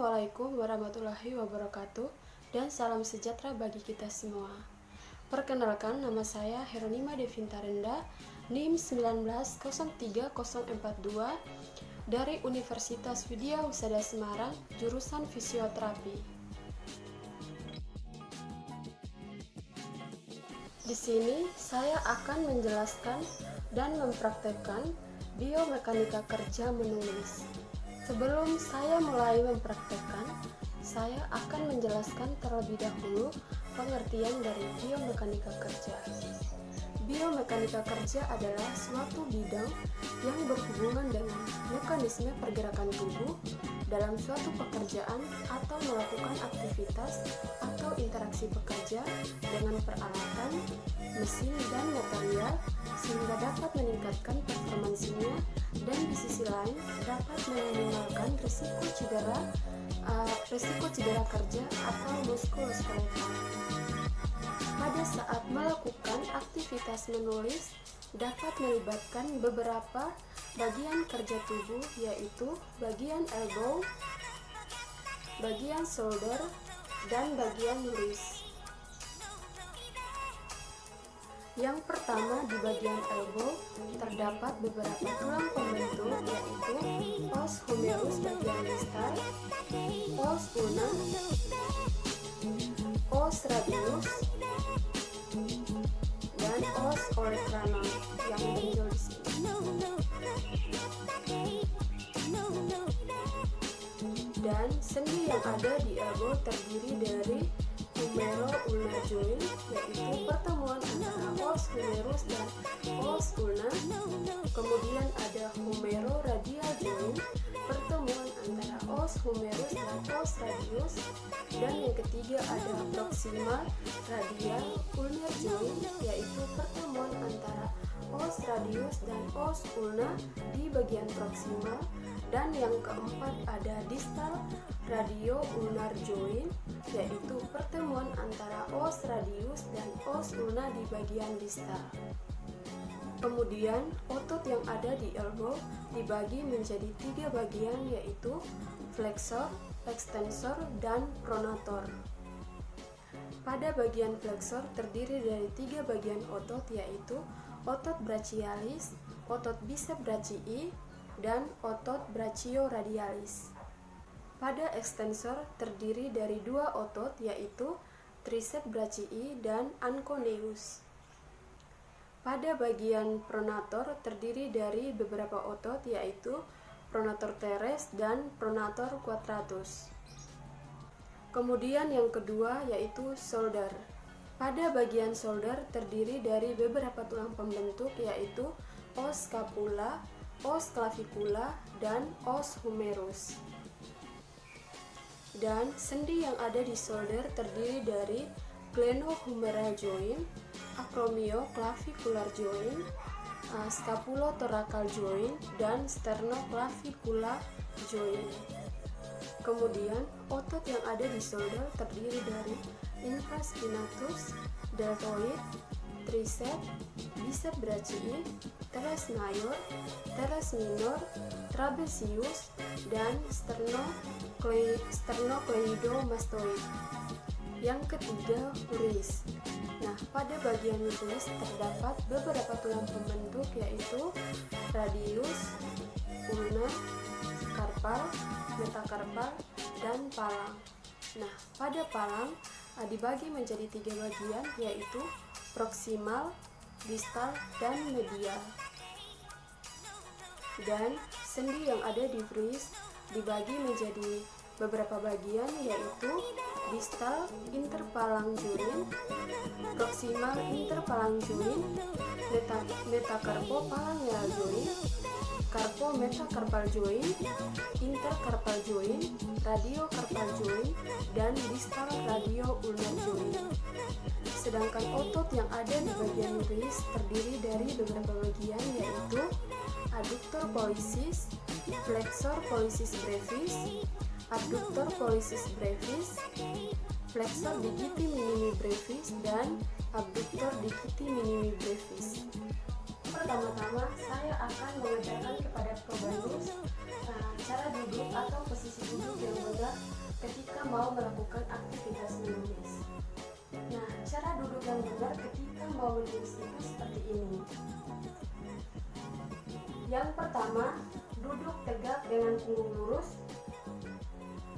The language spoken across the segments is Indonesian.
Assalamualaikum warahmatullahi wabarakatuh dan salam sejahtera bagi kita semua. Perkenalkan, nama saya Heronima Devinta Renda, NIM 1903042 dari Universitas Widya Husada Semarang, jurusan Fisioterapi. Di sini saya akan menjelaskan dan mempraktekkan biomekanika kerja menulis. Sebelum saya mulai mempraktekkan, saya akan menjelaskan terlebih dahulu pengertian dari biomekanika kerja. Biomekanika kerja adalah suatu bidang yang berhubungan dengan mekanisme pergerakan tubuh dalam suatu pekerjaan atau melakukan aktivitas atau interaksi pekerja dengan peralatan, mesin, dan material sehingga dapat meningkatkan performansinya dan di sisi lain dapat meminimalkan risiko cedera kerja atau muskuloskeletal. Pada saat melakukan aktivitas menulis dapat melibatkan beberapa bagian kerja tubuh, yaitu bagian elbow, bagian shoulder, dan bagian wrist. Yang pertama, di bagian elbow terdapat beberapa tulang pembentuk, yaitu os humerus bagian distal, os ulna, os radius, dan os olecranon yang muncul di sini. Dan sendi yang ada di elbow terdiri dari humero-ulnar joint, yaitu pertemuan antara os humerus dan os ulna. Kemudian ada humero-radial joint, pertemuan antara os humerus dan os radius. Dan yang ketiga ada proximal radial ulnar joint, yaitu pertemuan antara os radius dan os ulna di bagian proximal. Dan yang keempat ada distal radio ulnar joint, yaitu pertemuan antara os radius dan os ulna di bagian distal. Kemudian otot yang ada di elbow dibagi menjadi 3 bagian, yaitu flexor, extensor, dan pronator. Pada bagian flexor terdiri dari 3 bagian otot, yaitu otot brachialis, otot bicep brachii, dan otot brachioradialis. Pada extensor terdiri dari 2 otot, yaitu triceps brachii dan anconeus. Pada bagian pronator terdiri dari beberapa otot, yaitu pronator teres dan pronator quadratus. Kemudian yang kedua yaitu shoulder. Pada bagian shoulder terdiri dari beberapa tulang pembentuk, yaitu os scapula, os clavicula, dan os humerus. Dan sendi yang ada di shoulder terdiri dari glenohumeral joint, acromioclavicular joint, scapulotoracal joint, dan sternoclavicular joint. Kemudian otot yang ada di shoulder terdiri dari infraspinatus, deltoid, triceps, bicep brachii, teres mayor, teres minor, trapezius, dan sternocleidomastoid. Yang ketiga, wrist. Nah, pada bagian wrist terdapat beberapa tulang pembentuk, yaitu radius, ulna, karpal, metakarpal, dan palang. Nah, pada palang dibagi menjadi 3 bagian, yaitu proximal, distal, dan medial. Dan sendi yang ada di wrist dibagi menjadi beberapa bagian, yaitu distal interpalang joint, proximal interpalang joint, metacarpophalangeal joint, carpometacarpal joint, intercarpal joint, radiocarpal joint, dan distal radio-ulnar joint. Sedangkan otot yang ada di bagian wrist terdiri dari beberapa bagian, yaitu adductor pollicis, flexor pollicis brevis, abductor pollicis brevis, flexor digiti minimi brevis, dan abductor digiti minimi brevis. Pertama-tama saya akan mengajarkan kepada probandus cara duduk atau posisi duduk yang benar ketika mau melakukan aktivitas menulis. Nah, cara duduk yang benar ketika mau menulis itu seperti ini. Yang pertama, duduk tegak dengan punggung lurus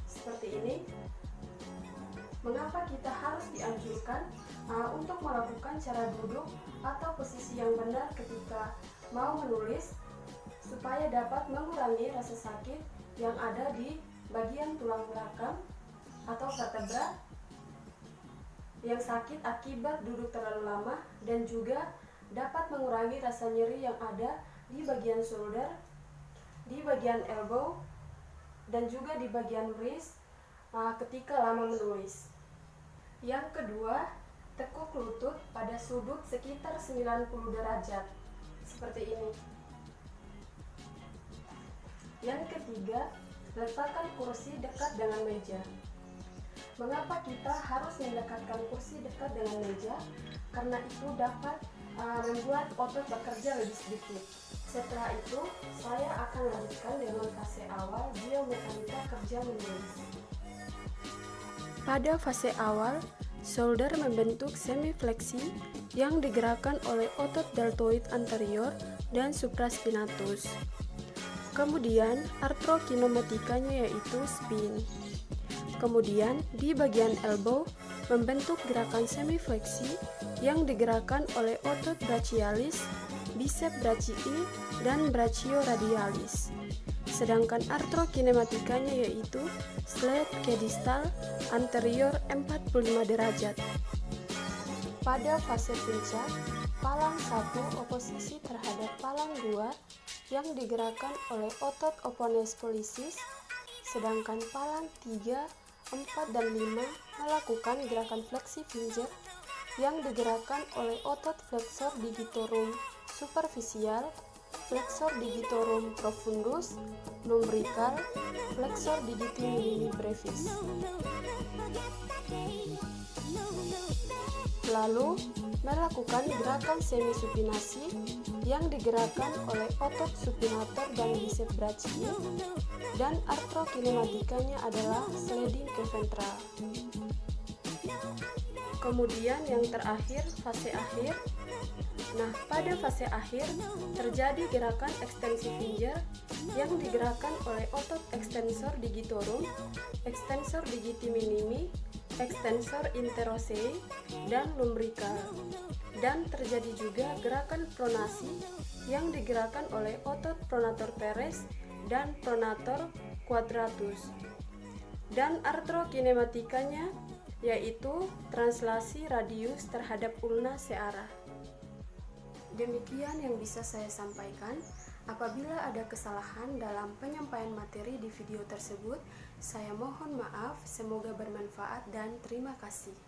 seperti ini. Mengapa kita harus dianjurkan untuk melakukan cara duduk atau posisi yang benar ketika mau menulis, supaya dapat mengurangi rasa sakit yang ada di bagian tulang belakang atau vertebra yang sakit akibat duduk terlalu lama, dan juga dapat mengurangi rasa nyeri yang ada di bagian shoulder, di bagian elbow, dan juga di bagian wrist ketika lama menulis. Yang kedua, tekuk lutut pada sudut sekitar 90 derajat seperti ini. Yang ketiga, letakkan kursi dekat dengan meja. Mengapa kita harus mendekatkan kursi dekat dengan meja? Karena itu dapat membuat otot bekerja lebih sedikit. Setelah itu, saya akan lanjutkan dengan fase awal biomekanika kerja menulis. Pada fase awal, shoulder membentuk semifleksi yang digerakkan oleh otot deltoid anterior dan supraspinatus. Kemudian, artrokinematikanya yaitu spin. Kemudian, di bagian elbow membentuk gerakan semifleksi yang digerakkan oleh otot brachialis, bicep brachii, dan brachioradialis. Sedangkan artrokinematikanya yaitu slide kedistal anterior 45 derajat. Pada fase puncak, palang 1 oposisi terhadap palang 2 yang digerakkan oleh otot opponens pollicis, sedangkan palang 3, 4, dan 5 melakukan gerakan fleksi finger yang digerakkan oleh otot flexor digitorum superficial, flexor digitorum profundus, lumbrical, flexor digiti minimi brevis. Lalu, melakukan gerakan semisupinasi yang digerakkan oleh otot supinator dan bicep brachii, dan artrokinematikanya adalah sliding ke ventral. Kemudian yang terakhir, fase akhir. Nah, pada fase akhir terjadi gerakan ekstensi finger yang digerakkan oleh otot extensor digitorum, extensor digiti minimi, extensor interosei, dan lumbrical. Dan terjadi juga gerakan pronasi yang digerakkan oleh otot pronator teres dan pronator quadratus. Dan artrokinematikanya yaitu translasi radius terhadap ulna searah. Demikian yang bisa saya sampaikan. Apabila ada kesalahan dalam penyampaian materi di video tersebut, saya mohon maaf. Semoga bermanfaat dan terima kasih.